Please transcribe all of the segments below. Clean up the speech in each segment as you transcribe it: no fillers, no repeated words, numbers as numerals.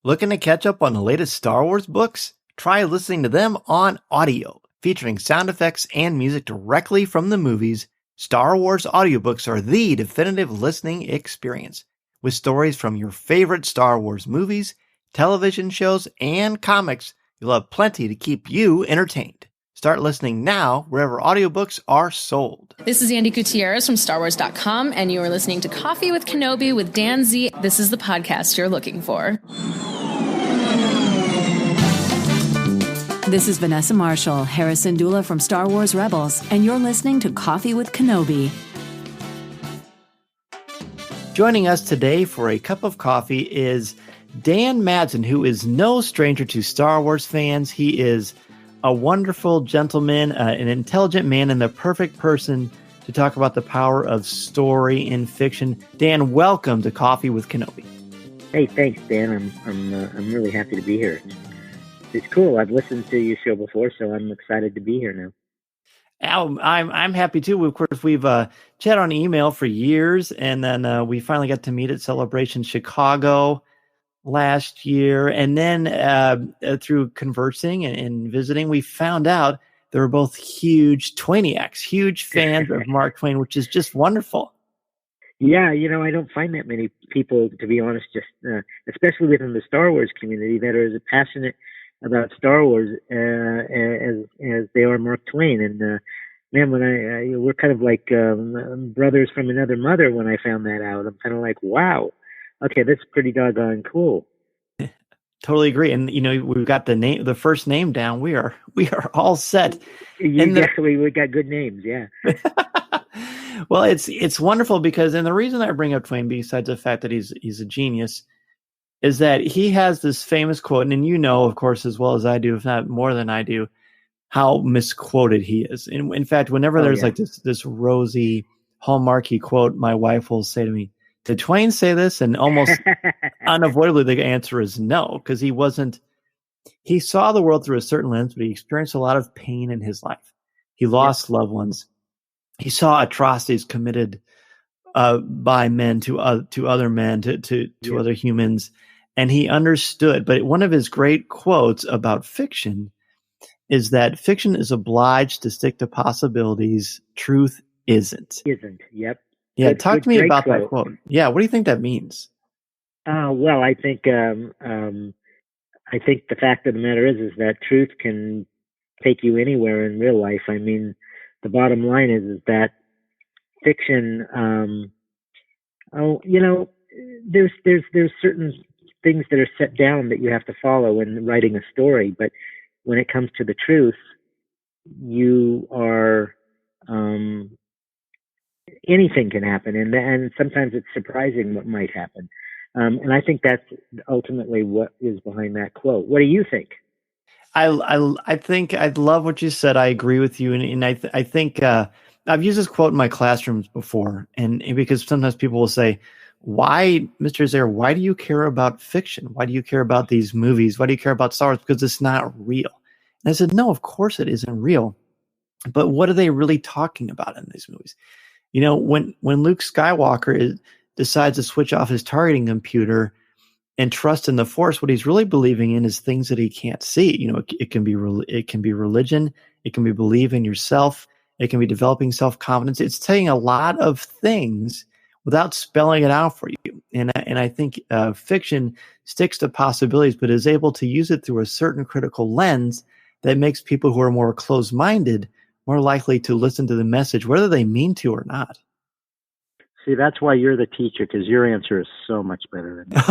Looking to catch up on the latest Star Wars books? Try listening to them on audio, featuring sound effects and music directly from the movies. Star Wars audiobooks are the definitive listening experience. With stories from your favorite Star Wars movies, television shows, and comics, you'll have plenty to keep you entertained. Start listening now wherever audiobooks are sold. This is Andy Gutierrez from StarWars.com, and you are listening to Coffee with Kenobi with Dan Z. This is the podcast you're looking for. This is Vanessa Marshall, Harrison Dula from Star Wars Rebels, and you're listening to Coffee with Kenobi. Joining us today for a cup of coffee is Dan Madsen, who is no stranger to Star Wars fans. He is a wonderful gentleman, an intelligent man, and the perfect person to talk about the power of story in fiction. Dan, welcome to Coffee with Kenobi. Hey, thanks, Dan. I'm really happy to be here. It's cool. I've listened to your show before, so I'm excited to be here now. I'm happy too. Of course, we've chatted on email for years, and then we finally got to meet at Celebration Chicago last year. And then through conversing and visiting, we found out they were both huge Twainiacs, huge fans of Mark Twain, which is just wonderful. Yeah, I don't find that many people, to be honest, just especially within the Star Wars community, that are as passionate about Star Wars as they are Mark Twain. And man, when we're kind of like brothers from another mother. When I found that out, I'm kind of like, wow, okay, that's pretty doggone cool. Totally agree. And we've got the first name down. We are all set. We got good names, yeah. Well, it's wonderful because, and the reason I bring up Twain, besides the fact that he's a genius, is that he has this famous quote, and of course, as well as I do, if not more than I do, how misquoted he is. In fact, whenever there's like this rosy, hallmarky quote, my wife will say to me, "Did Twain say this?" And almost unavoidably, the answer is no, because he saw the world through a certain lens, but he experienced a lot of pain in his life. He lost loved ones. He saw atrocities committed by men to other men, to other humans. And he understood. But one of his great quotes about fiction is that fiction is obliged to stick to possibilities. Truth isn't. Yep. Yeah. Talk to me about that quote. Yeah. What do you think that means? Well, I think the fact of the matter is that truth can take you anywhere in real life. I mean, the bottom line is that fiction, there's certain things that are set down that you have to follow in writing a story. But when it comes to the truth, you are, anything can happen. And sometimes it's surprising what might happen. And I think that's ultimately what is behind that quote. What do you think? I think I love what you said. I agree with you. And I think I've used this quote in my classrooms before. And because sometimes people will say, why, Mr. Zaire, why do you care about fiction? Why do you care about these movies? Why do you care about Star Wars? Because it's not real. And I said, no, of course it isn't real. But what are they really talking about in these movies? When Luke Skywalker decides to switch off his targeting computer and trust in the Force, what he's really believing in is things that he can't see. It can be religion. It can be believe in yourself. It can be developing self-confidence. It's saying a lot of things without spelling it out for you. And I think fiction sticks to possibilities, but is able to use it through a certain critical lens that makes people who are more closed-minded more likely to listen to the message, whether they mean to or not. See, that's why you're the teacher, because your answer is so much better than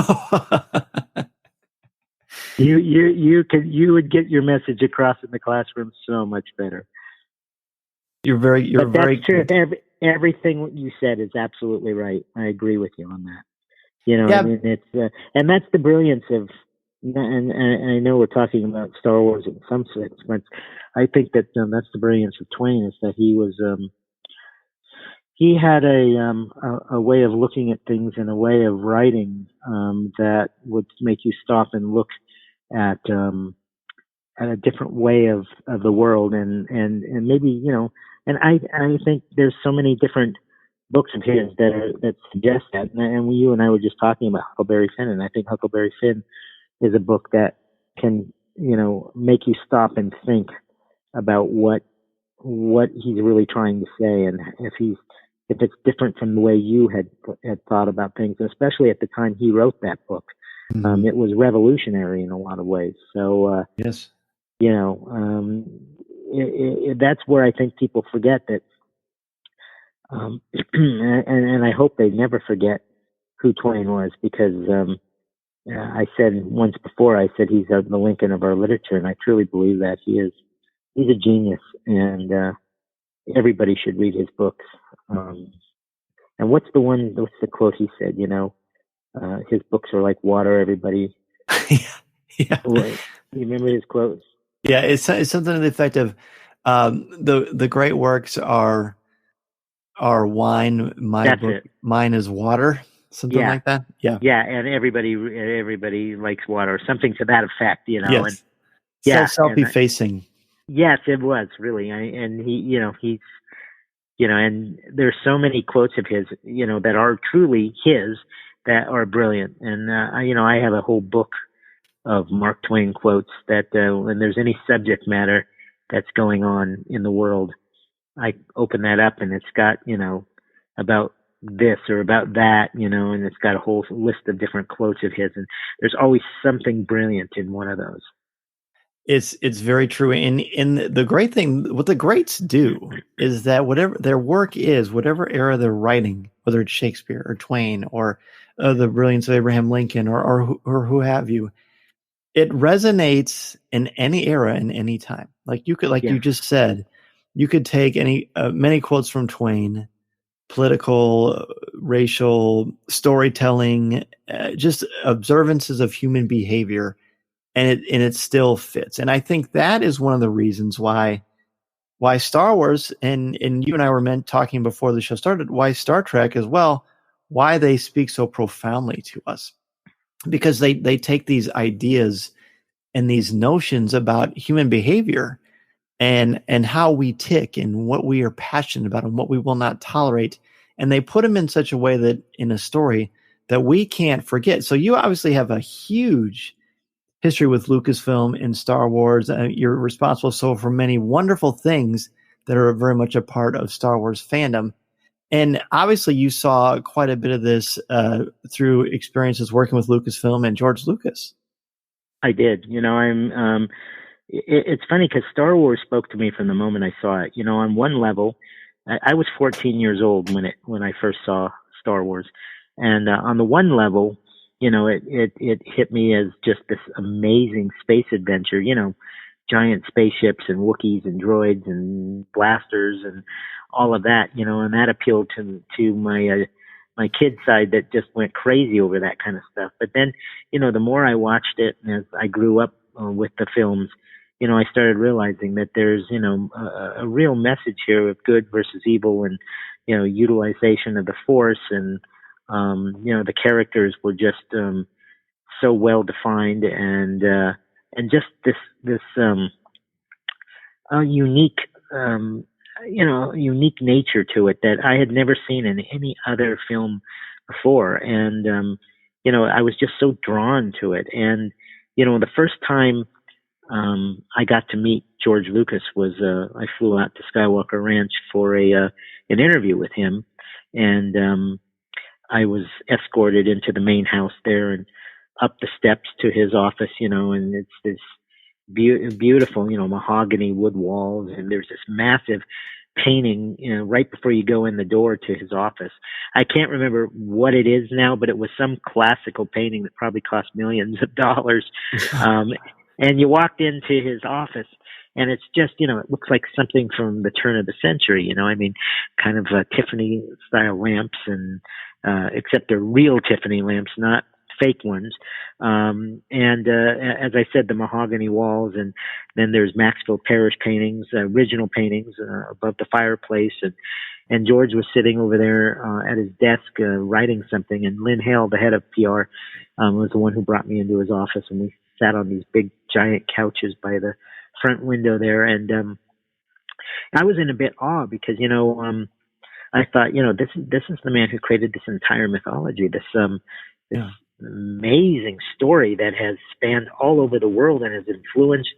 you would get your message across in the classroom so much better. You're very true. Everything you said is absolutely right. I agree with you on that. Yeah. I mean, it's and that's the brilliance of. And I know we're talking about Star Wars in some sense, but I think that that's the brilliance of Twain, is that he was. He had a way of looking at things and a way of writing that would make you stop and look at a different way of the world, and maybe and I think there's so many different books of his that suggest that, and you and I were just talking about Huckleberry Finn, and I think Huckleberry Finn is a book that can, make you stop and think about what he's really trying to say, and if it's different from the way you had thought about things, especially at the time he wrote that book. It was revolutionary in a lot of ways. So, yes, that's where I think people forget that, and I hope they never forget who Twain was, because I said once before, I said he's the Lincoln of our literature, and I truly believe that he is. He's a genius, and everybody should read his books. And what's the quote he said? His books are like water. Everybody. yeah. You remember his quotes? Yeah, it's something to the effect of, the great works are wine. Mine is water. Something like that. Yeah. Yeah, and everybody likes water, or something to that effect. Yes. And Self-effacing. Yes, it was really, and he's, and there's so many quotes of his, that are truly his, that are brilliant. And I have a whole book of Mark Twain quotes that when there's any subject matter that's going on in the world, I open that up, and it's got, about this or about that, and it's got a whole list of different quotes of his, and there's always something brilliant in one of those. It's very true. And the great thing, what the greats do is that whatever their work is, whatever era they're writing, whether it's Shakespeare or Twain or the brilliance of Abraham Lincoln or who have you, it resonates in any era and any time. Like you could, you just said, you could take many quotes from Twain, political, racial, storytelling, just observances of human behavior, and it still fits. And I think that is one of the reasons why Star Wars, and you and I were talking before the show started, why Star Trek as well, why they speak so profoundly to us, because they take these ideas and these notions about human behavior and how we tick and what we are passionate about and what we will not tolerate, and they put them in such a way that in a story that we can't forget. So you obviously have a huge history with Lucasfilm and Star Wars. You're responsible for many wonderful things that are very much a part of Star Wars fandom. And obviously you saw quite a bit of this through experiences working with Lucasfilm and George Lucas. I did. It's funny because Star Wars spoke to me from the moment I saw it. On one level, I was 14 years old when I first saw Star Wars. And on the one level, it hit me as just this amazing space adventure, giant spaceships and Wookiees and droids and blasters and all of that, and that appealed to my kid side that just went crazy over that kind of stuff. But then, the more I watched it, and as I grew up with the films, I started realizing that there's, a real message here of good versus evil, and, utilization of the Force, and, the characters were just so well defined, and just this unique, unique nature to it that I had never seen in any other film before. And, I was just so drawn to it. And, the first time I got to meet George Lucas was I flew out to Skywalker Ranch for an interview with him, and I was escorted into the main house there and up the steps to his office, and it's this beautiful, mahogany wood walls, and there's this massive painting, right before you go in the door to his office. I can't remember what it is now, but it was some classical painting that probably cost millions of dollars. And you walked into his office, and it's just, it looks like something from the turn of the century, kind of Tiffany style lamps, and except they're real Tiffany lamps, not fake ones. And as I said, the mahogany walls, and then there's Maxfield Parrish paintings, original paintings above the fireplace, and George was sitting over there at his desk writing something, and Lynn Hale, the head of PR, was the one who brought me into his office, and we sat on these big giant couches by the front window there, and I was in a bit awe because I thought, this is the man who created this entire mythology, this amazing story that has spanned all over the world and has influenced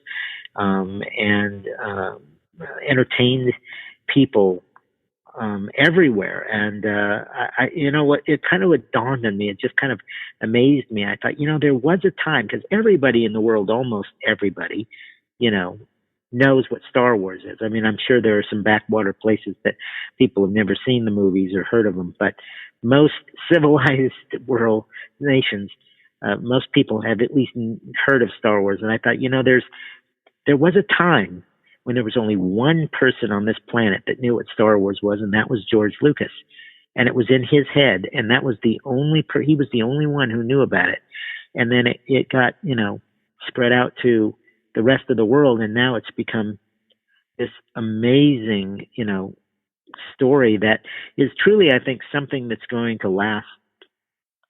and entertained people everywhere. And you know what? It kind of dawned on me. It just kind of amazed me. I thought, there was a time, because everybody in the world, almost everybody, knows what Star Wars is. I mean, I'm sure there are some backwater places that people have never seen the movies or heard of them, but most civilized world nations, most people have at least heard of Star Wars. And I thought, there was a time when there was only one person on this planet that knew what Star Wars was, and that was George Lucas. And it was in his head, and that was he was the only one who knew about it. And then it got, spread out to the rest of the world, and now it's become this amazing, story that is truly, I think, something that's going to last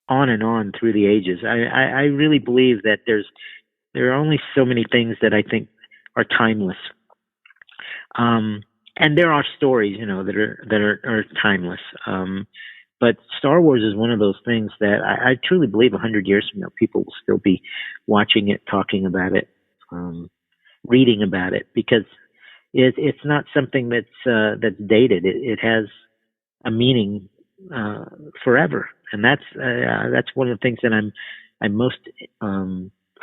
on and on through the ages. I really believe that there are only so many things that I think are timeless. And there are stories, that are timeless. But Star Wars is one of those things that I truly believe 100 years from now, people will still be watching it, talking about it, reading about it, because it's not something that's dated. It has a meaning forever, and that's one of the things that I'm most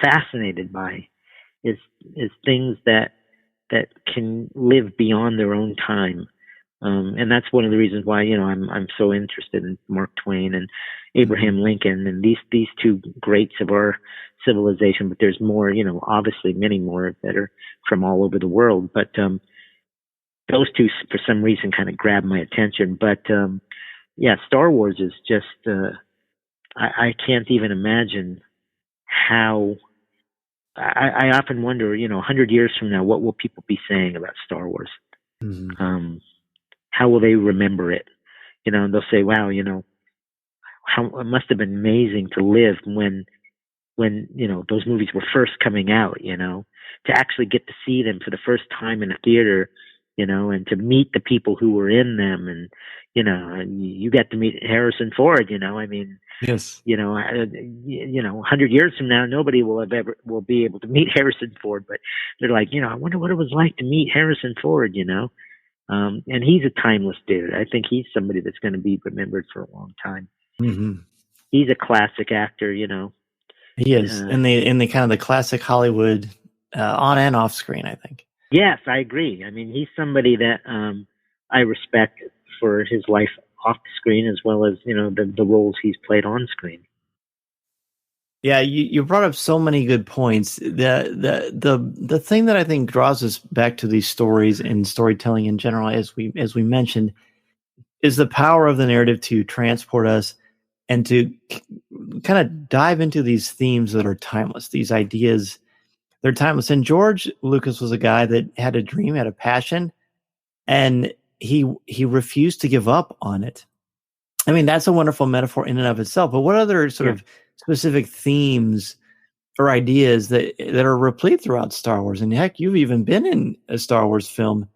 fascinated by is things that can live beyond their own time. And that's one of the reasons why, I'm so interested in Mark Twain and Abraham Lincoln and these two greats of our civilization. But there's more, obviously many more that are from all over the world. But those two, for some reason, kind of grabbed my attention. But yeah, Star Wars is just, I can't even imagine how. I often wonder, 100 years from now, what will people be saying about Star Wars? Mm-hmm. How will they remember it? And they'll say, wow, how it must have been amazing to live when those movies were first coming out, to actually get to see them for the first time in a theater, and to meet the people who were in them. And, you got to meet Harrison Ford, I mean, yes, 100 years from now, nobody will be able to meet Harrison Ford, but they're like, I wonder what it was like to meet Harrison Ford, and he's a timeless dude. I think he's somebody that's going to be remembered for a long time. Mm-hmm. He's a classic actor, He is in the kind of the classic Hollywood on and off screen, I think. Yes, I agree. I mean, he's somebody that I respect for his life off the screen, as well as the roles he's played on screen. Yeah, you brought up so many good points. The thing that I think draws us back to these stories and storytelling in general, as we mentioned, is the power of the narrative to transport us and to kind of dive into these themes that are timeless. These ideas, they're timeless. And George Lucas was a guy that had a dream, had a passion, and he refused to give up on it. I mean, that's a wonderful metaphor in and of itself. But what other sort of specific themes or ideas that are replete throughout Star Wars? And heck, you've even been in a Star Wars film.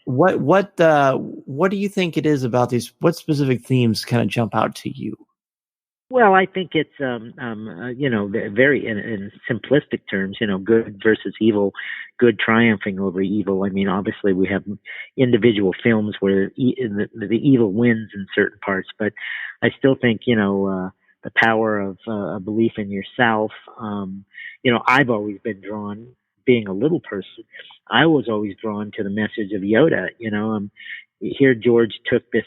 What do you think it is about these? What specific themes kind of jump out to you? Well, I think it's very in simplistic terms, good versus evil, good triumphing over evil. I mean, obviously we have individual films where the evil wins in certain parts, but I still think the power of a belief in yourself. I've always been drawn, being a little person, I was always drawn to the message of Yoda. Here George took this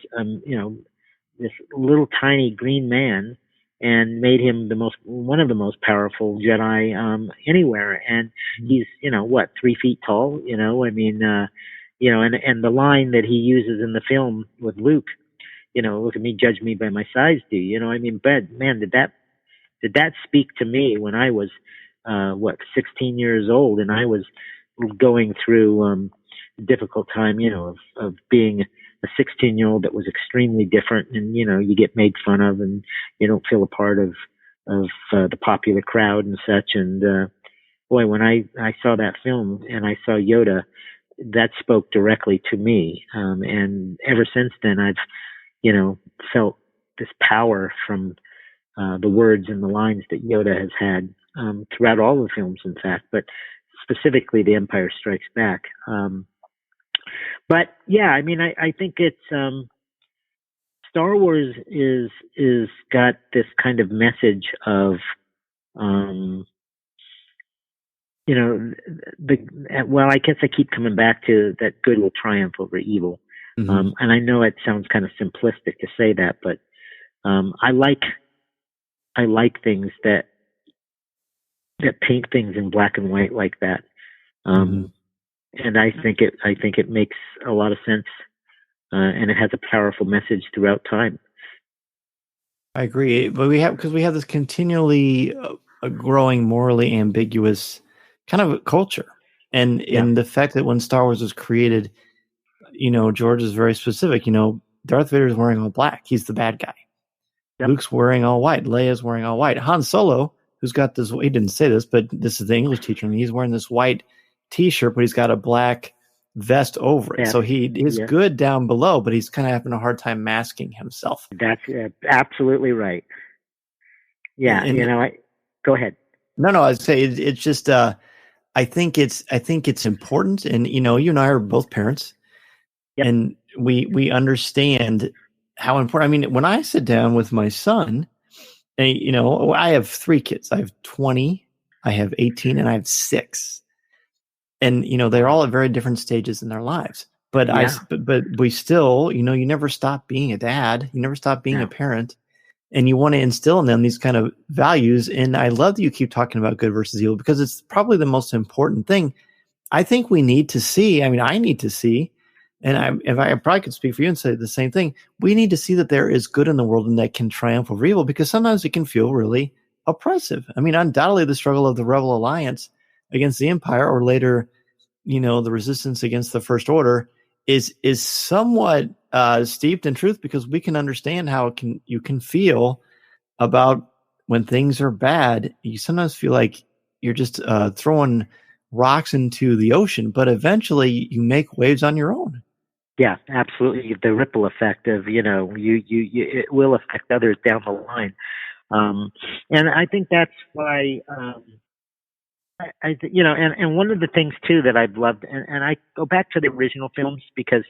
this little tiny green man and made him one of the most powerful Jedi anywhere. And he's 3 feet tall. I mean, and the line that he uses in the film with Luke, look at me, judge me by my size, do you? I mean, but man, did that speak to me when I was 16 years old, and I was going through a difficult time, of being a 16-year-old that was extremely different, and you get made fun of, and you don't feel a part of the popular crowd and such. And boy, when I saw that film and I saw Yoda, that spoke directly to me. And ever since then, I've felt this power from the words and the lines that Yoda has had throughout all the films, in fact, but specifically The Empire Strikes Back. But yeah, I mean, I think it's Star Wars is got this kind of message of well, I guess I keep coming back to that good will triumph over evil. Mm-hmm. And I know it sounds kind of simplistic to say that, but I like things that paint things in black and white like that. And I think it makes a lot of sense, and it has a powerful message throughout time. I agree, but we have this continually growing morally ambiguous kind of culture, and in the fact that when Star Wars was created, George is very specific. Darth Vader is wearing all black; he's the bad guy. Yep. Luke's wearing all white. Leia's wearing all white. Han Solo, who's got this, he didn't say this, but this is the English teacher, and he's wearing this white T-shirt, but he's got a black vest over it. Yeah. So he is good down below, but he's kind of having a hard time masking himself. That's absolutely right. Yeah, go ahead. No, I'd say it's just I think it's important, and you and I are both parents, and we understand how important. I mean, when I sit down with my son, and I have 3 kids. I have 20, I have 18, and I have 6. And they're all at very different stages in their lives. But but we still, you never stop being a dad. You never stop being a parent, and you want to instill in them these kind of values. And I love that you keep talking about good versus evil, because it's probably the most important thing. I think we need to see. I mean, I need to see, and I probably could speak for you and say the same thing. We need to see that there is good in the world and that can triumph over evil, because sometimes it can feel really oppressive. I mean, undoubtedly, the struggle of the Rebel Alliance against the Empire, or later, the resistance against the First Order, is somewhat steeped in truth, because we can understand how you can feel about when things are bad. You sometimes feel like you're just throwing rocks into the ocean, but eventually you make waves on your own. Yeah, absolutely. The ripple effect of, it will affect others down the line. And I think that's why, and one of the things too that I've loved, and I go back to the original films because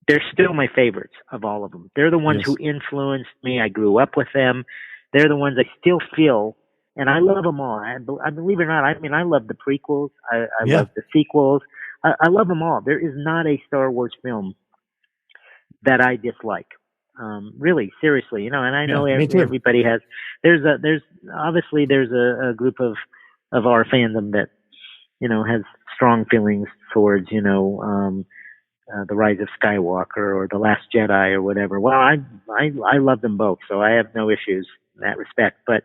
they're still my favorites of all of them. They're the ones who influenced me. I grew up with them. They're the ones I still feel, and I love them all. I believe it or not, I mean, I love the prequels. I love the sequels. I love them all. There is not a Star Wars film that I dislike. Really, seriously, and I know everybody has. There's obviously a group of our fandom that has strong feelings towards the Rise of Skywalker or The Last Jedi or whatever. Well, I love them both, so I have no issues in that respect. But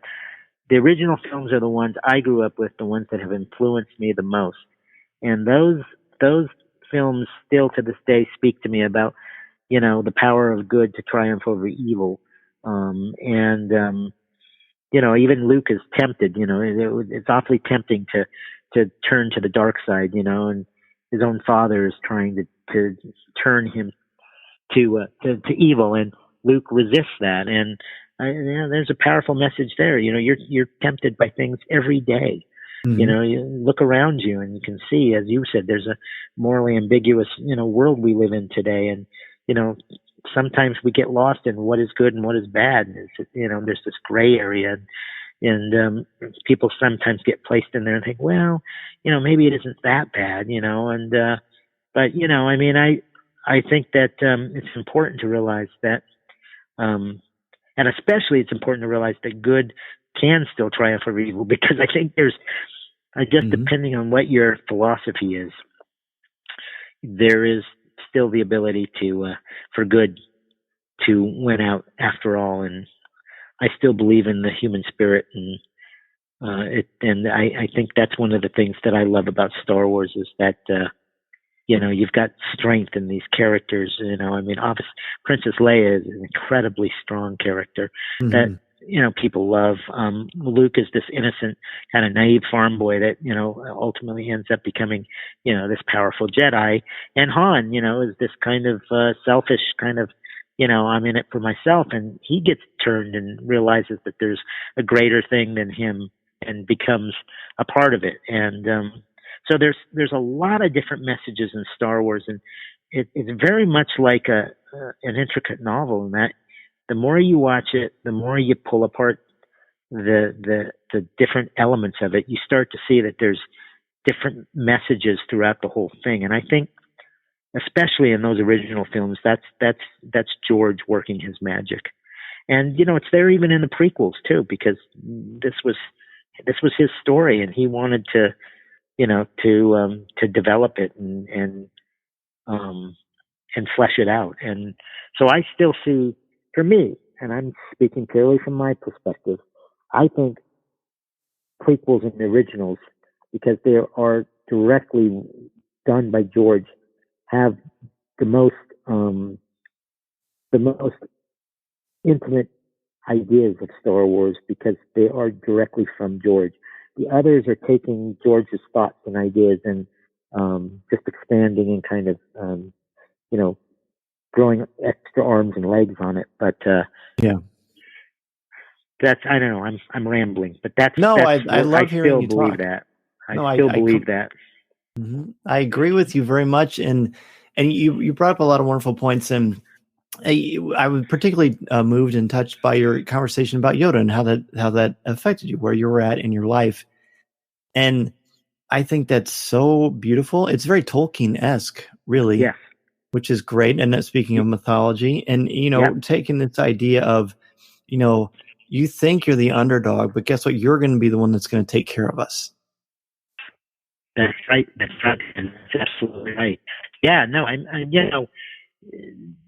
the original films are the ones I grew up with, the ones that have influenced me the most, and those films still to this day speak to me about the power of good to triumph over evil, even Luke is tempted. It's awfully tempting to turn to the dark side, and his own father is trying to turn him to evil, and Luke resists that. And there's a powerful message there. You're tempted by things every day. Mm-hmm. You look around you and you can see, as you said, there's a morally ambiguous, world we live in today. And, sometimes we get lost in what is good and what is bad. And there's this gray area, and people sometimes get placed in there and think, well, maybe it isn't that bad, but I mean, I think that it's important to realize that, and especially it's important to realize that good can still triumph over evil, because I think there's, depending on what your philosophy is, there is still the ability for good to win out after all. And I still believe in the human spirit, and I think that's one of the things that I love about Star Wars is that, you've got strength in these characters. I mean, obviously Princess Leia is an incredibly strong character that, people love. Luke is this innocent, kind of naive farm boy that, ultimately ends up becoming, this powerful Jedi. And Han, is this kind of selfish kind of I'm in it for myself. And he gets turned and realizes that there's a greater thing than him and becomes a part of it. And so there's a lot of different messages in Star Wars, and it's very much like an intricate novel in that the more you watch it, the more you pull apart the different elements of it, you start to see that there's different messages throughout the whole thing. And I think, especially in those original films, that's George working his magic. And it's there even in the prequels too, because this was his story, and he wanted to develop it and flesh it out. And so I still see, for me, and I'm speaking purely from my perspective, I think prequels and the originals, because they are directly done by George, have the most intimate ideas of Star Wars, because they are directly from George. The others are taking George's thoughts and ideas and just expanding and kind of growing extra arms and legs on it. But yeah, that's, I don't know, I'm rambling, but that's I love hearing you believe talk. that. I still believe that. Mm-hmm. I agree with you very much, and you brought up a lot of wonderful points, and I was particularly moved and touched by your conversation about Yoda and how that affected you, where you were at in your life, and I think that's so beautiful. It's very Tolkien-esque, really. Yes. Which is great. And speaking of mythology, and taking this idea of, you think you're the underdog, but guess what? You're going to be the one that's going to take care of us. That's right. That's right. And that's absolutely right. Yeah. No.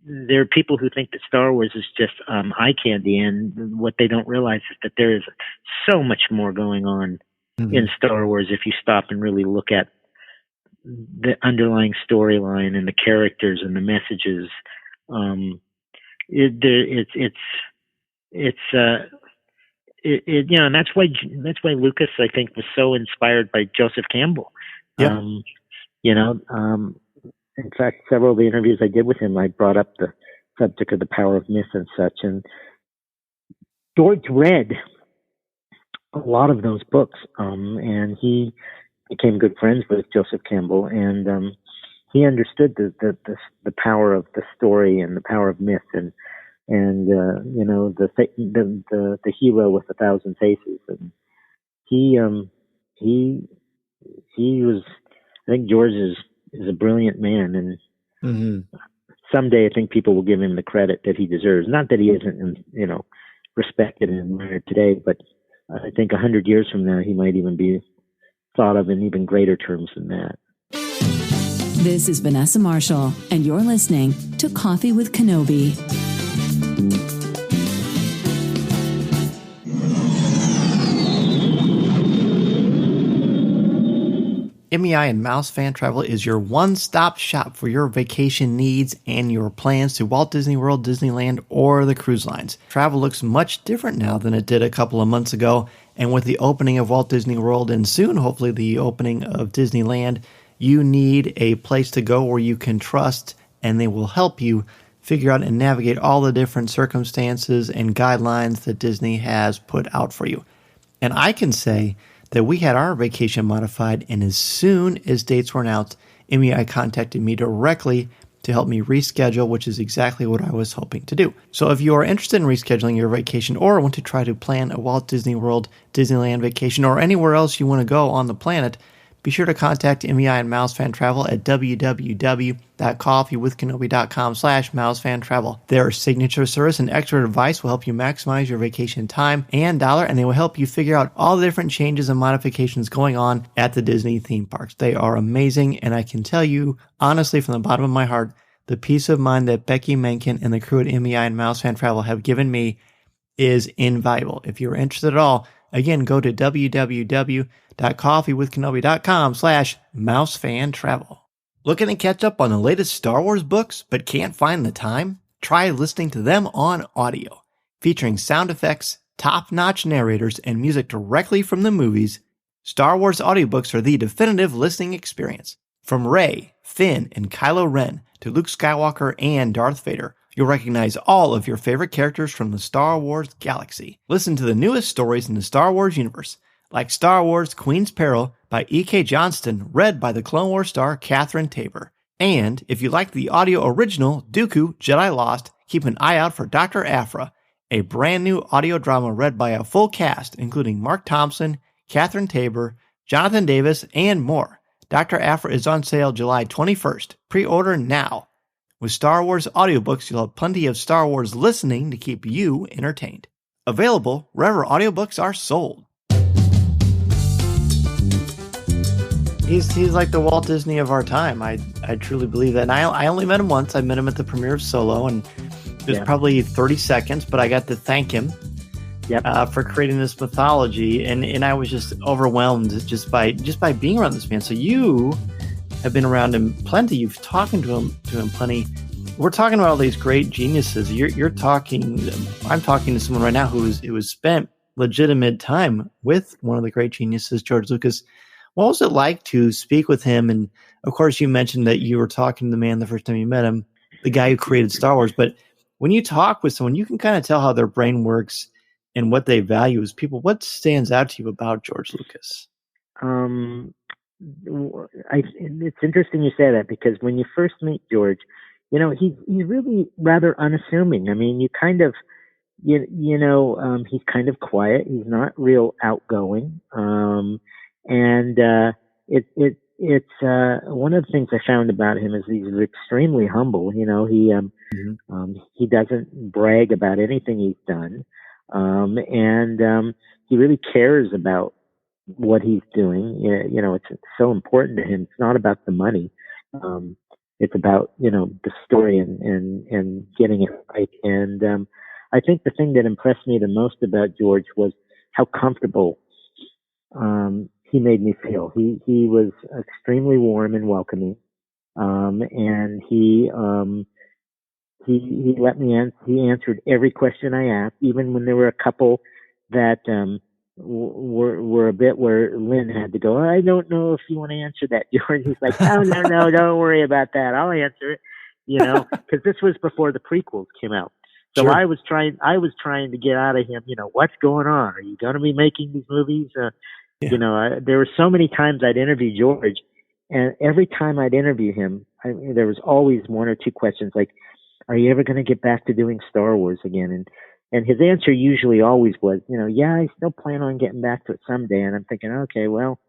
There are people who think that Star Wars is just eye candy, and what they don't realize is that there is so much more going on in Star Wars if you stop and really look at the underlying storyline and the characters and the messages. And that's why Lucas, I think, was so inspired by Joseph Campbell. Yeah. In fact, several of the interviews I did with him, I brought up the subject of the power of myth and such. And George read a lot of those books, and he became good friends with Joseph Campbell, and he understood the power of the story and the power of myth, and the hero with 1,000 faces. And he was, I think George is a brilliant man, and someday I think people will give him the credit that he deserves. Not that he isn't, respected and admired today, but I think 100 years from now he might even be thought of in even greater terms than that. This is Vanessa Marshall, and you're listening to Coffee with Kenobi. MEI and Mouse Fan Travel is your one-stop shop for your vacation needs and your plans to Walt Disney World, Disneyland, or the cruise lines. Travel looks much different now than it did a couple of months ago, and with the opening of Walt Disney World and soon, hopefully, the opening of Disneyland, you need a place to go where you can trust, and they will help you figure out and navigate all the different circumstances and guidelines that Disney has put out for you. And I can say that we had our vacation modified, and as soon as dates were announced, MEI contacted me directly to help me reschedule, which is exactly what I was hoping to do. So if you are interested in rescheduling your vacation or want to try to plan a Walt Disney World, Disneyland vacation, or anywhere else you want to go on the planet, be sure to contact MEI and Mouse Fan Travel at www.coffeewithkenobi.com/mousefan-travel. Their signature service and expert advice will help you maximize your vacation time and dollar, and they will help you figure out all the different changes and modifications going on at the Disney theme parks. They are amazing, and I can tell you, honestly, from the bottom of my heart, the peace of mind that Becky Mencken and the crew at MEI and Mouse Fan Travel have given me is invaluable. If you're interested at all, again, go to www.coffeewithkenobi.com/mousefan-travel. Looking to catch up on the latest Star Wars books but can't find the time? Try listening to them on audio. Featuring sound effects, top-notch narrators, and music directly from the movies, Star Wars audiobooks are the definitive listening experience. From Rey, Finn, and Kylo Ren to Luke Skywalker and Darth Vader, You'll recognize all of your favorite characters from the Star Wars galaxy. Listen to the newest stories in the Star Wars universe, like Star Wars Queen's Peril by E.K. Johnston, read by the Clone Wars star Catherine Tabor. And if you like the audio original Dooku Jedi Lost, keep an eye out for Dr. Aphra, a brand new audio drama read by a full cast, including Mark Thompson, Catherine Tabor, Jonathan Davis, and more. Dr. Aphra is on sale July 21st. Pre-order now. With Star Wars audiobooks, you'll have plenty of Star Wars listening to keep you entertained. Available wherever audiobooks are sold. He's like the Walt Disney of our time. I truly believe that. And I only met him once. I met him at the premiere of Solo, and it was probably 30 seconds, but I got to thank him for creating this mythology, and I was just overwhelmed just by being around this man. So you have been around him plenty. You've talking to him plenty. We're talking about all these great geniuses. You're talking. I'm talking to someone right now who has spent legitimate time with one of the great geniuses, George Lucas. What was it like to speak with him? And of course, you mentioned that you were talking to the man the first time you met him, the guy who created Star Wars. But when you talk with someone, you can kind of tell how their brain works and what they value as people. What stands out to you about George Lucas? It's interesting you say that, because when you first meet George, he's really rather unassuming. I mean, you kind of, he's kind of quiet. He's not real outgoing. It's one of the things I found about him is he's extremely humble. He doesn't brag about anything he's done. He really cares about what he's doing. It's so important to him. It's not about the money. It's about, the story and getting it right. And I think the thing that impressed me the most about George was how comfortable he made me feel. He was extremely warm and welcoming. And he let me he answered every question I asked, even when there were a couple that were a bit where Lynn had to go, I don't know if you want to answer that, George. He's like, no, don't worry about that. I'll answer it, because this was before the prequels came out. So sure. I was trying to get out of him, what's going on? Are you going to be making these movies? There were so many times I'd interview George, and every time I'd interview him, there was always one or two questions like, are you ever going to get back to doing Star Wars again? And his answer usually always was, yeah, I still plan on getting back to it someday. And I'm thinking, okay, well,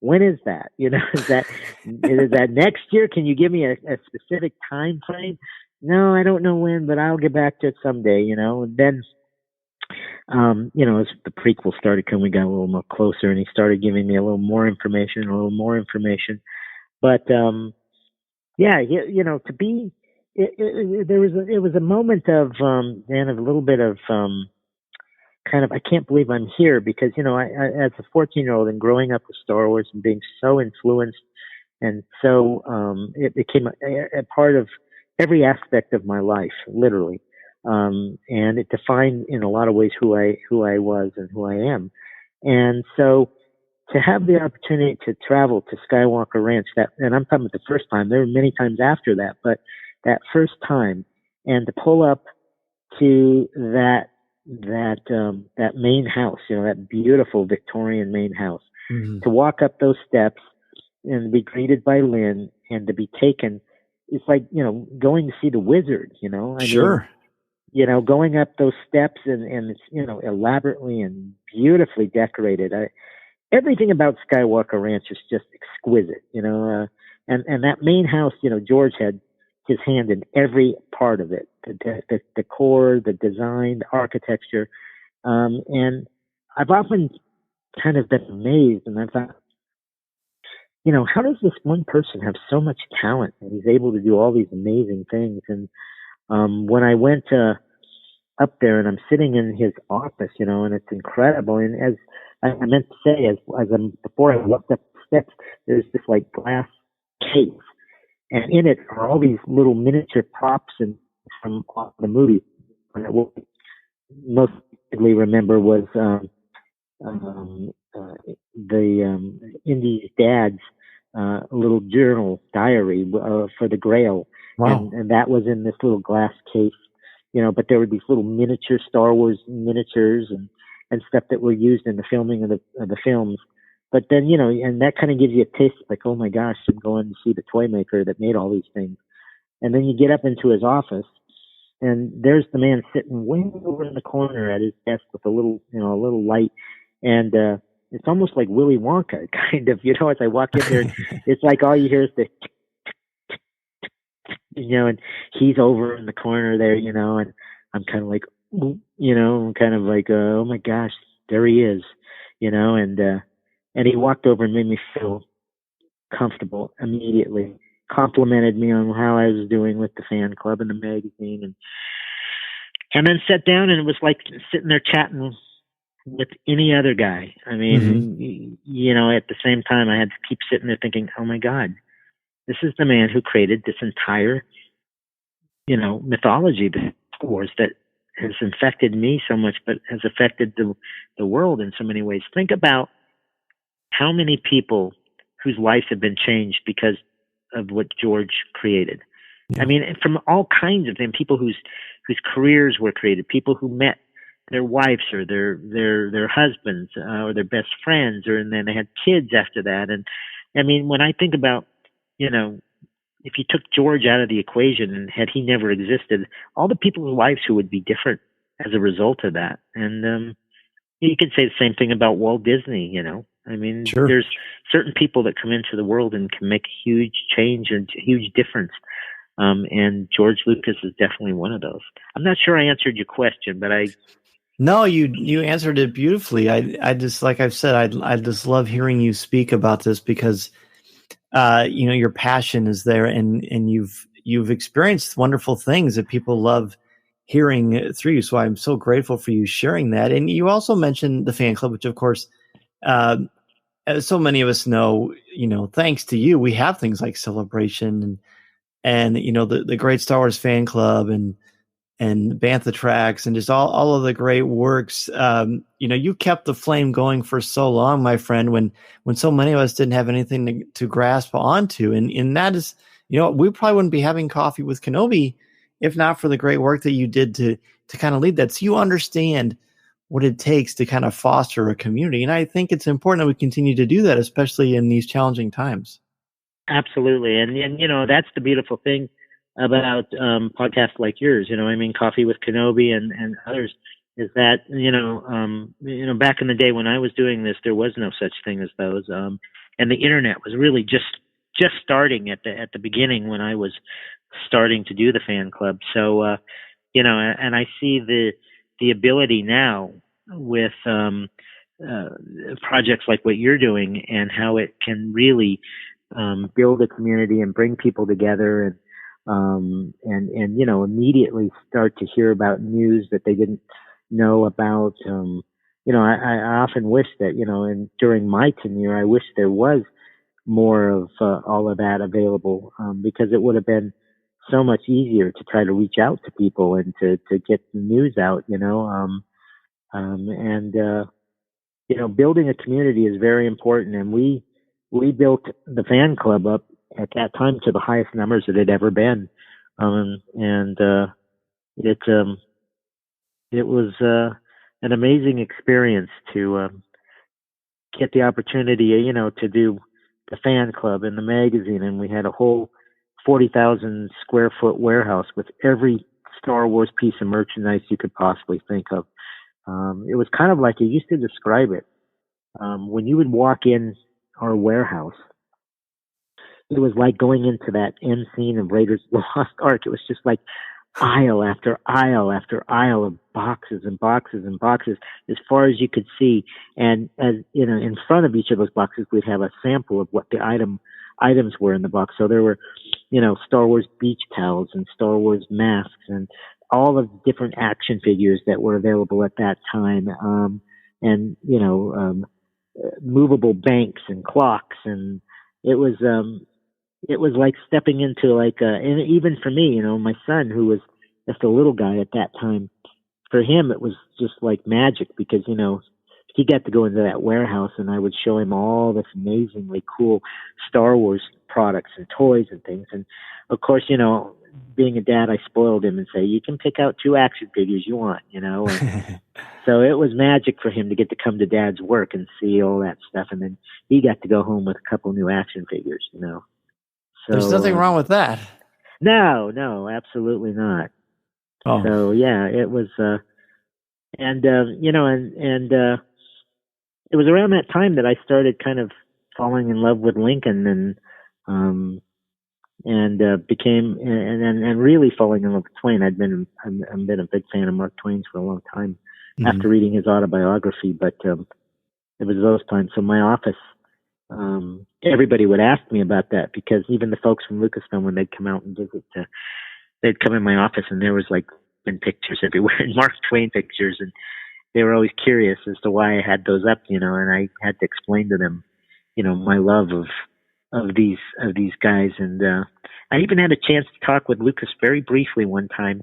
when is that? Is that next year? Can you give me a specific time frame? No, I don't know when, but I'll get back to it someday, And then, as the prequel started coming, we got a little more closer, and he started giving me a little more information. But, to be, it was a moment of a little bit of kind of, I can't believe I'm here, because I as a 14-year-old and growing up with Star Wars and being so influenced, and so it became a part of every aspect of my life, literally, and it defined in a lot of ways who I was and who I am. And so to have the opportunity to travel to Skywalker Ranch, and I'm talking about the first time, there were many times after that, but that first time, and to pull up to that main house, that beautiful Victorian main house, to walk up those steps and be greeted by Lynn and to be taken, it's like, going to see the wizard, Sure. Going up those steps and it's, elaborately and beautifully decorated. Everything about Skywalker Ranch is just exquisite, and that main house, George had his hand in every part of it, the decor, the design, the architecture. And I've often kind of been amazed, and I thought, how does this one person have so much talent and he's able to do all these amazing things? And when I went up there and I'm sitting in his office, and it's incredible. And as I meant to say, before I walked up the steps, there's this like glass case. And in it are all these little miniature props and from the movie. And what I most vividly remember was Indy's dad's little journal diary for the Grail. Wow. And that was in this little glass case but there would be little miniature Star Wars miniatures and stuff that were used in the filming of the films. But then, and that kind of gives you a taste, like, oh my gosh, I'm going to see the toy maker that made all these things. And then you get up into his office, and there's the man sitting way over in the corner at his desk with a little light. And it's almost like Willy Wonka, kind of, as I walk in there, it's like all you hear is the, and he's over in the corner there, and I'm kind of like, oh my gosh, there he is, and he walked over and made me feel comfortable immediately, complimented me on how I was doing with the fan club and the magazine, and then sat down, and it was like sitting there chatting with any other guy. I mean, at the same time, I had to keep sitting there thinking, oh my God, this is the man who created this entire, mythology, the Star Wars, that has infected me so much, but has affected the world in so many ways. Think about how many people whose lives have been changed because of what George created. Yeah. I mean, from all kinds of them, people whose careers were created, people who met their wives or their husbands or their best friends, and then they had kids after that. And I mean, when I think about, if you took George out of the equation and had he never existed, all the people's lives who would be different as a result of that. And you could say the same thing about Walt Disney, I mean, sure. There's certain people that come into the world and can make a huge change and a huge difference. And George Lucas is definitely one of those. I'm not sure I answered your question, but No, you answered it beautifully. I just, like I've said, I just love hearing you speak about this because, your passion is there, and you've experienced wonderful things that people love hearing through you. So I'm so grateful for you sharing that. And you also mentioned the fan club, which of course, as so many of us know, thanks to you, we have things like Celebration and the Great Star Wars Fan Club and Bantha Tracks and just all of the great works. You kept the flame going for so long, my friend, when so many of us didn't have anything to grasp onto. And that is, we probably wouldn't be having Coffee with Kenobi if not for the great work that you did to kind of lead that. So you understand what it takes to kind of foster a community. And I think it's important that we continue to do that, especially in these challenging times. Absolutely. And that's the beautiful thing about podcasts like yours, Coffee with Kenobi and others, is that, back in the day when I was doing this, there was no such thing as those. And the internet was really just starting at the beginning when I was starting to do the fan club. So, and I see the ability now with projects like what you're doing and how it can really build a community and bring people together and immediately start to hear about news that they didn't know about. I often wish that, and during my tenure, I wish there was more of all of that available, because it would have been so much easier to try to reach out to people and to get the news out, building a community is very important. And we built the fan club up at that time to the highest numbers it had ever been. It was an amazing experience to get the opportunity, to do the fan club and the magazine. And we had a whole 40,000 square foot warehouse with every Star Wars piece of merchandise you could possibly think of. It was kind of like, I used to describe it. When you would walk in our warehouse, it was like going into that end scene of Raiders of the Lost Ark. It was just like aisle after aisle after aisle of boxes and boxes and boxes as far as you could see. And as in front of each of those boxes, we'd have a sample of what the items were in the box. So there were, Star Wars beach towels and Star Wars masks and all of the different action figures that were available at that time. Movable banks and clocks. And it was like stepping into and even for me, my son, who was just a little guy at that time, for him, it was just like magic because, he got to go into that warehouse and I would show him all this amazingly cool Star Wars products and toys and things. And of course, being a dad, I spoiled him and say, you can pick out 2 action figures you want, And so it was magic for him to get to come to Dad's work and see all that stuff. And then he got to go home with a couple new action figures, So, there's nothing wrong with that. No, absolutely not. Oh. So yeah, it was, and it was around that time that I started kind of falling in love with Lincoln and became and really falling in love with Twain. I've been a big fan of Mark Twain's for a long time after reading his autobiography, but it was those times. So my office, everybody would ask me about that because even the folks from Lucasfilm, when they'd come out and visit, they'd come in my office and there was like been pictures everywhere, and Mark Twain pictures, and they were always curious as to why I had those up, and I had to explain to them, my love of these guys. And I even had a chance to talk with Lucas very briefly one time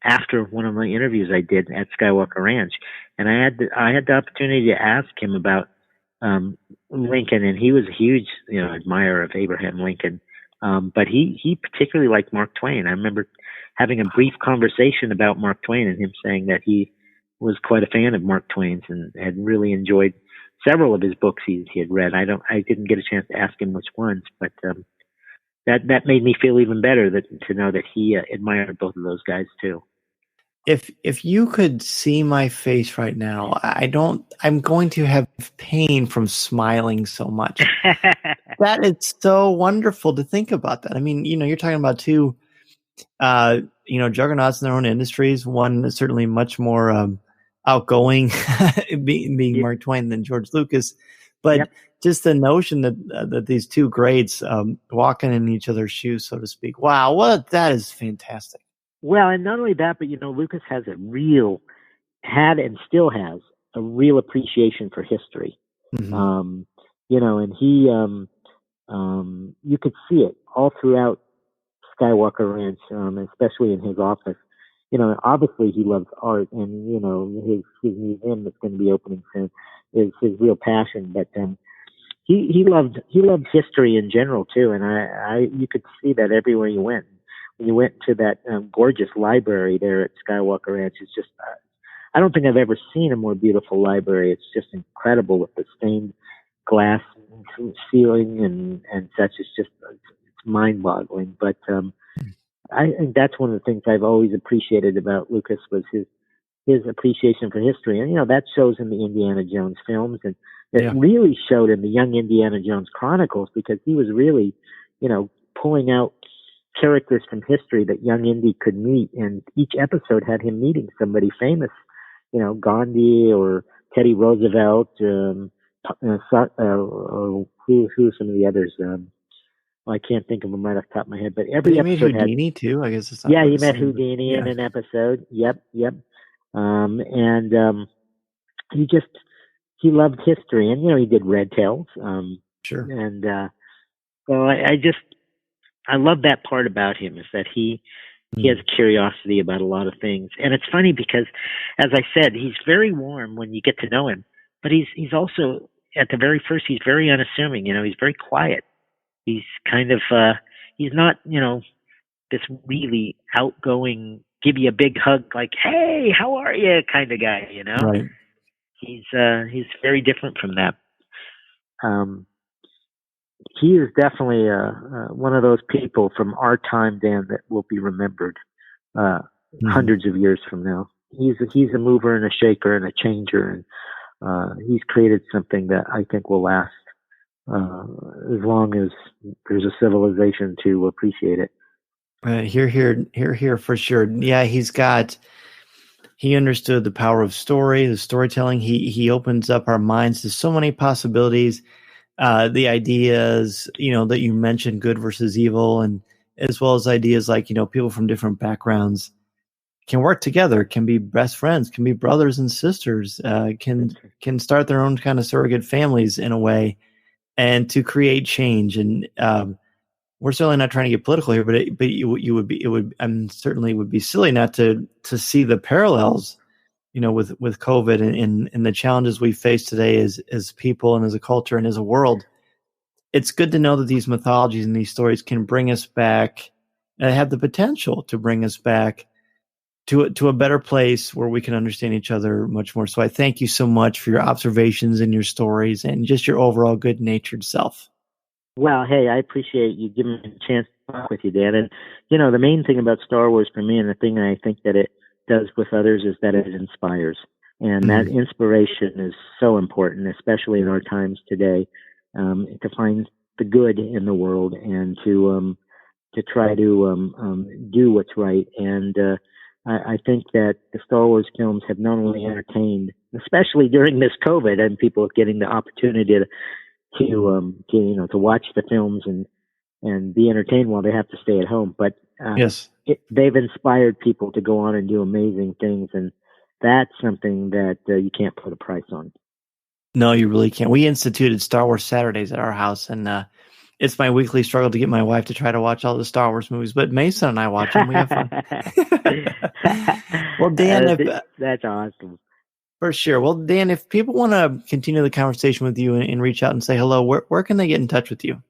after one of my interviews I did at Skywalker Ranch, and I had the opportunity to ask him about Lincoln, and he was a huge admirer of Abraham Lincoln, but he particularly liked Mark Twain. I remember having a brief conversation about Mark Twain and him saying that he was quite a fan of Mark Twain's and had really enjoyed several of his books he had read. I didn't get a chance to ask him which ones, but that made me feel even better to know that he admired both of those guys too. If you could see my face right now, I'm going to have pain from smiling so much. That is so wonderful to think about that. I mean, you're talking about two, juggernauts in their own industries. One is certainly much more outgoing, being Mark Twain than George Lucas, but just the notion that these two greats walking in each other's shoes, so to speak. Wow, that is fantastic. Well, and not only that, but Lucas had and still has a real appreciation for history. And he, you could see it all throughout Skywalker Ranch, especially in his office. Obviously he loves art, and his museum that's going to be opening soon is his real passion. But he loved history in general too, and you could see that everywhere you went. When you went to that gorgeous library there at Skywalker Ranch, it's just I don't think I've ever seen a more beautiful library. It's just incredible with the stained glass ceiling and such. It's mind-boggling. But I think that's one of the things I've always appreciated about Lucas was his appreciation for history, and that shows in the Indiana Jones films, and it really showed in the Young Indiana Jones Chronicles, because he was really, pulling out characters from history that young Indy could meet, and each episode had him meeting somebody famous, Gandhi or Teddy Roosevelt, or who are some of the others? I can't think of them right off the top of my head, but every episode had Houdini too. I guess it's not. Yeah, he met Houdini in an episode. Yep. And he loved history, and he did Red Tails. Sure. And so I love that part about him, is that he has curiosity about a lot of things. And it's funny because, as I said, he's very warm when you get to know him, but he's also, at the very first, he's very unassuming. He's very quiet. He's kind of, he's not, this really outgoing, give you a big hug, like, hey, how are you kind of guy, Right. He's very different from that. He is definitely one of those people from our time, Dan, that will be remembered hundreds of years from now. He's a mover and a shaker and a changer, and he's created something that I think will last as long as there's a civilization to appreciate it. Here for sure. Yeah, he understood the power of the storytelling. He opens up our minds to so many possibilities. The ideas, that you mentioned, good versus evil, and as well as ideas like, people from different backgrounds can work together, can be best friends, can be brothers and sisters, can start their own kind of surrogate families in a way, and to create change. And we're certainly not trying to get political here, but certainly would be silly not to see the parallels, with COVID and the challenges we face today as people and as a culture and as a world. It's good to know that these mythologies and these stories can bring us back have the potential to bring us back to a better place where we can understand each other much more. So I thank you so much for your observations and your stories and just your overall good-natured self. Well, hey, I appreciate you giving me a chance to talk with you, Dan. And, the main thing about Star Wars for me, and the thing I think that it does with others, is that it inspires. And that inspiration is so important, especially in our times today, to find the good in the world and to try to do what's right. And I think that the Star Wars films have not only entertained, especially during this COVID, and people getting the opportunity to watch the films and be entertained while they have to stay at home, but yes, they've inspired people to go on and do amazing things, and that's something that you can't put a price on. No, you really can't. We instituted Star Wars Saturdays at our house, and it's my weekly struggle to get my wife to try to watch all the Star Wars movies, but Mason and I watch them. We have fun. Well, Dan, that's awesome. For sure. Well, Dan, if people want to continue the conversation with you and reach out and say hello, where can they get in touch with you?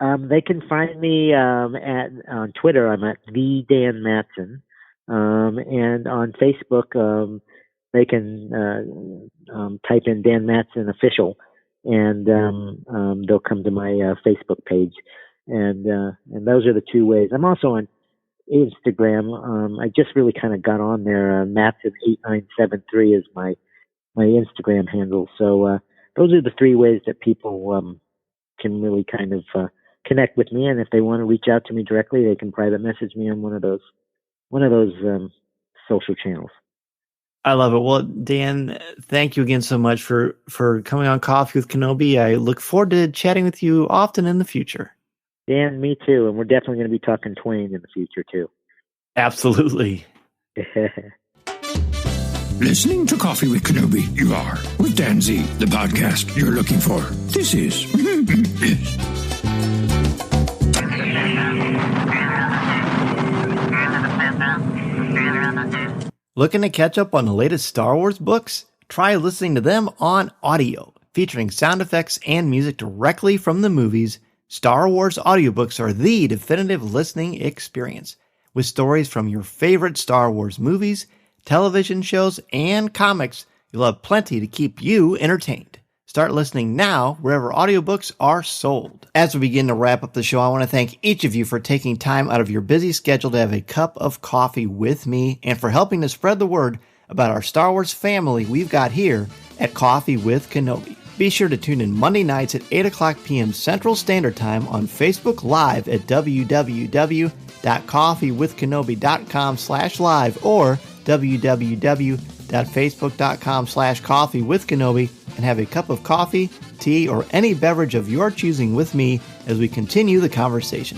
They can find me on Twitter. I'm at the Dan Madsen, and on Facebook, they can type in Dan Madsen Official, and they'll come to my Facebook page. And those are the two ways. I'm also on Instagram. I just really kind of got on there. Madsen8973 is my Instagram handle. So those are the three ways that people can really kind of connect with me. And if they want to reach out to me directly, they can private message me on one of those social channels. I love it. Well, Dan, thank you again so much for coming on Coffee with Kenobi. I look forward to chatting with you often in the future. Dan, me too. And we're definitely going to be talking Twain in the future too. Absolutely. Listening to Coffee with Kenobi, you are, with Dan Z, the podcast you're looking for. This is... Looking to catch up on the latest Star Wars books? Try listening to them on audio, featuring sound effects and music directly from the movies. Star Wars audiobooks are the definitive listening experience, with stories from your favorite Star Wars movies, television shows, and comics. You'll have plenty to keep you entertained. Start listening now wherever audiobooks are sold. As we begin to wrap up the show, I want to thank each of you for taking time out of your busy schedule to have a cup of coffee with me and for helping to spread the word about our Star Wars family we've got here at Coffee with Kenobi. Be sure to tune in Monday nights at 8 o'clock p.m. Central Standard Time on Facebook Live at www.coffeewithkenobi.com/live or www.facebook.com/coffeewithkenobi and have a cup of coffee, tea, or any beverage of your choosing with me as we continue the conversation.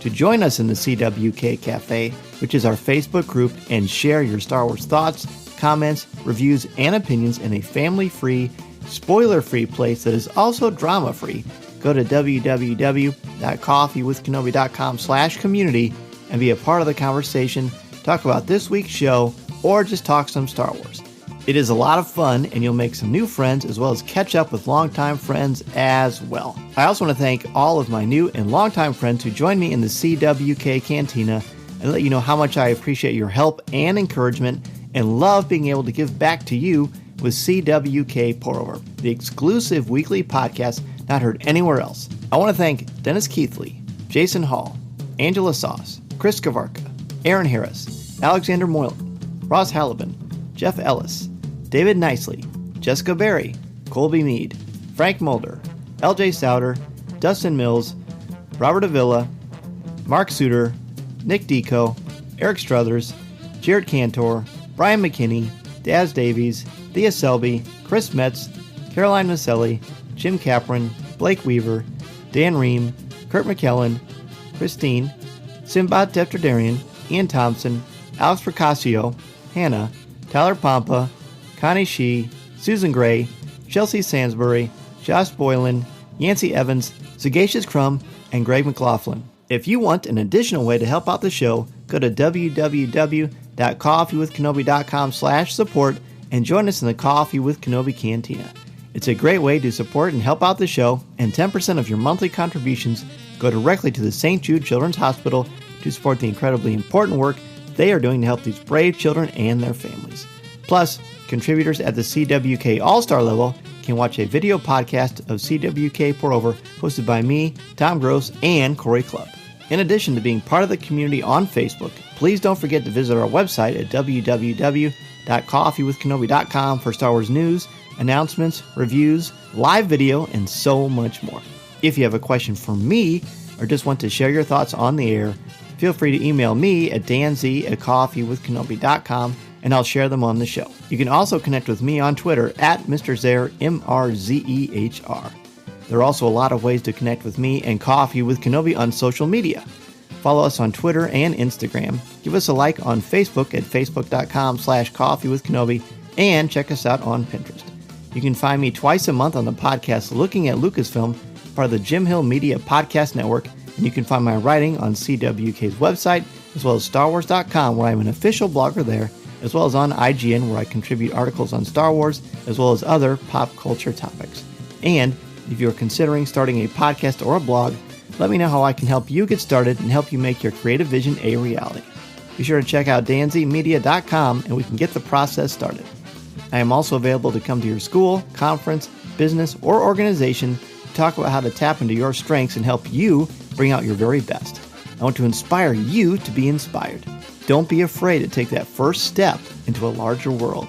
To join us in the CWK Cafe, which is our Facebook group, and share your Star Wars thoughts, comments, reviews, and opinions in a family-free, spoiler-free place that is also drama-free, go to www.coffeewithkenobi.com/community and be a part of the conversation, talk about this week's show, or just talk some Star Wars. It is a lot of fun, and you'll make some new friends as well as catch up with longtime friends as well. I also want to thank all of my new and longtime friends who joined me in the CWK Cantina and let you know how much I appreciate your help and encouragement and love being able to give back to you with CWK Pour-Over, the exclusive weekly podcast not heard anywhere else. I want to thank Dennis Keithley, Jason Hall, Angela Sauce, Chris Kavarka, Aaron Harris, Alexander Moylan, Ross Halliban, Jeff Ellis, David Nicely, Jessica Berry, Colby Mead, Frank Mulder, LJ Souter, Dustin Mills, Robert Avila, Mark Suter, Nick Deco, Eric Struthers, Jared Cantor, Brian McKinney, Daz Davies, Thea Selby, Chris Metz, Caroline Maselli, Jim Capron, Blake Weaver, Dan Ream, Kurt McKellen, Christine, Simbad Tefterdarian, Ian Thompson, Alex Procasio, Hannah, Tyler Pompa, Connie Shee, Susan Gray, Chelsea Sansbury, Josh Boylan, Yancey Evans, Sagacious Crumb, and Greg McLaughlin. If you want an additional way to help out the show, go to www.coffeewithkenobi.com/support and join us in the Coffee with Kenobi Cantina. It's a great way to support and help out the show, and 10% of your monthly contributions go directly to the St. Jude Children's Hospital to support the incredibly important work they are doing to help these brave children and their families. Plus, contributors at the CWK All-Star level can watch a video podcast of CWK Pour-Over hosted by me, Tom Gross, and Corey Clubb. In addition to being part of the community on Facebook, please don't forget to visit our website at www.coffeewithkenobi.com for Star Wars news, announcements, reviews, live video, and so much more. If you have a question for me or just want to share your thoughts on the air, feel free to email me at danz@coffeewithkenobi.com and I'll share them on the show. You can also connect with me on Twitter at Mr. Zehr, MRZEHR. There are also a lot of ways to connect with me and Coffee with Kenobi on social media. Follow us on Twitter and Instagram. Give us a like on Facebook at facebook.com/coffeewithkenobi and check us out on Pinterest. You can find me twice a month on the podcast Looking at Lucasfilm, part of the Jim Hill Media Podcast Network, and you can find my writing on CWK's website, as well as StarWars.com, where I'm an official blogger there, as well as on IGN, where I contribute articles on Star Wars, as well as other pop culture topics. And if you're considering starting a podcast or a blog, let me know how I can help you get started and help you make your creative vision a reality. Be sure to check out danzmedia.com and we can get the process started. I am also available to come to your school, conference, business, or organization to talk about how to tap into your strengths and help you bring out your very best. I want to inspire you to be inspired. Don't be afraid to take that first step into a larger world.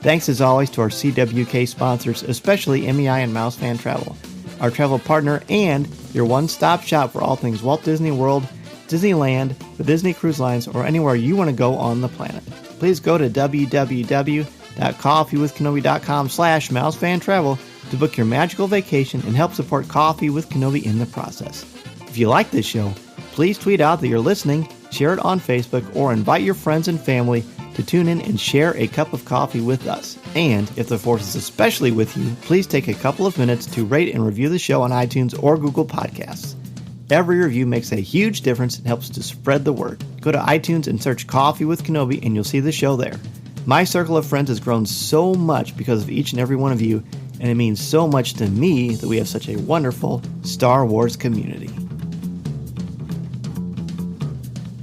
Thanks as always to our CWK sponsors, especially MEI and Mouse Fan Travel, our travel partner and your one-stop shop for all things Walt Disney World, Disneyland, the Disney Cruise Lines, or anywhere you want to go on the planet. Please go to www.coffeewithkenobi.com/mousefantravel to book your magical vacation and help support Coffee with Kenobi in the process. If you like this show, please tweet out that you're listening, share it on Facebook, or invite your friends and family to tune in and share a cup of coffee with us. And if the Force is especially with you, please take a couple of minutes to rate and review the show on iTunes or Google Podcasts. Every review makes a huge difference and helps to spread the word. Go to iTunes and search Coffee with Kenobi and you'll see the show there. My circle of friends has grown so much because of each and every one of you, and it means so much to me that we have such a wonderful Star Wars community.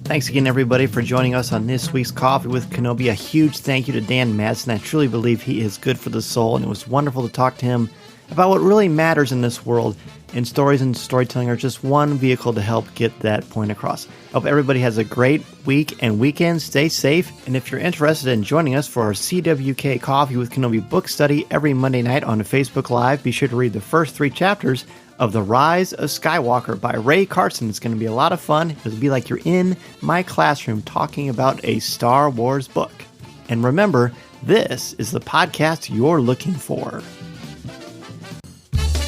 Thanks again, everybody, for joining us on this week's Coffee with Kenobi. A huge thank you to Dan Madsen. I truly believe he is good for the soul, and it was wonderful to talk to him about what really matters in this world. And stories and storytelling are just one vehicle to help get that point across. I hope everybody has a great week and weekend. Stay safe. And if you're interested in joining us for our CWK Coffee with Kenobi book study every Monday night on Facebook Live, be sure to read the first 3 chapters of The Rise of Skywalker by Ray Carson. It's going to be a lot of fun. It'll be like you're in my classroom talking about a Star Wars book. And remember, this is the podcast you're looking for.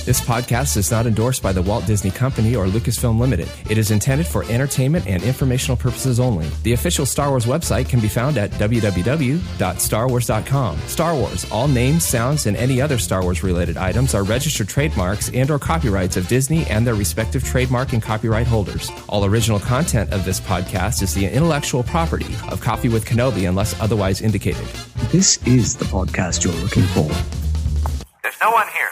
This podcast is not endorsed by the Walt Disney Company or Lucasfilm Limited. It is intended for entertainment and informational purposes only. The official Star Wars website can be found at www.starwars.com. Star Wars, all names, sounds, and any other Star Wars-related items are registered trademarks and or copyrights of Disney and their respective trademark and copyright holders. All original content of this podcast is the intellectual property of Coffee with Kenobi unless otherwise indicated. This is the podcast you're looking for. There's no one here.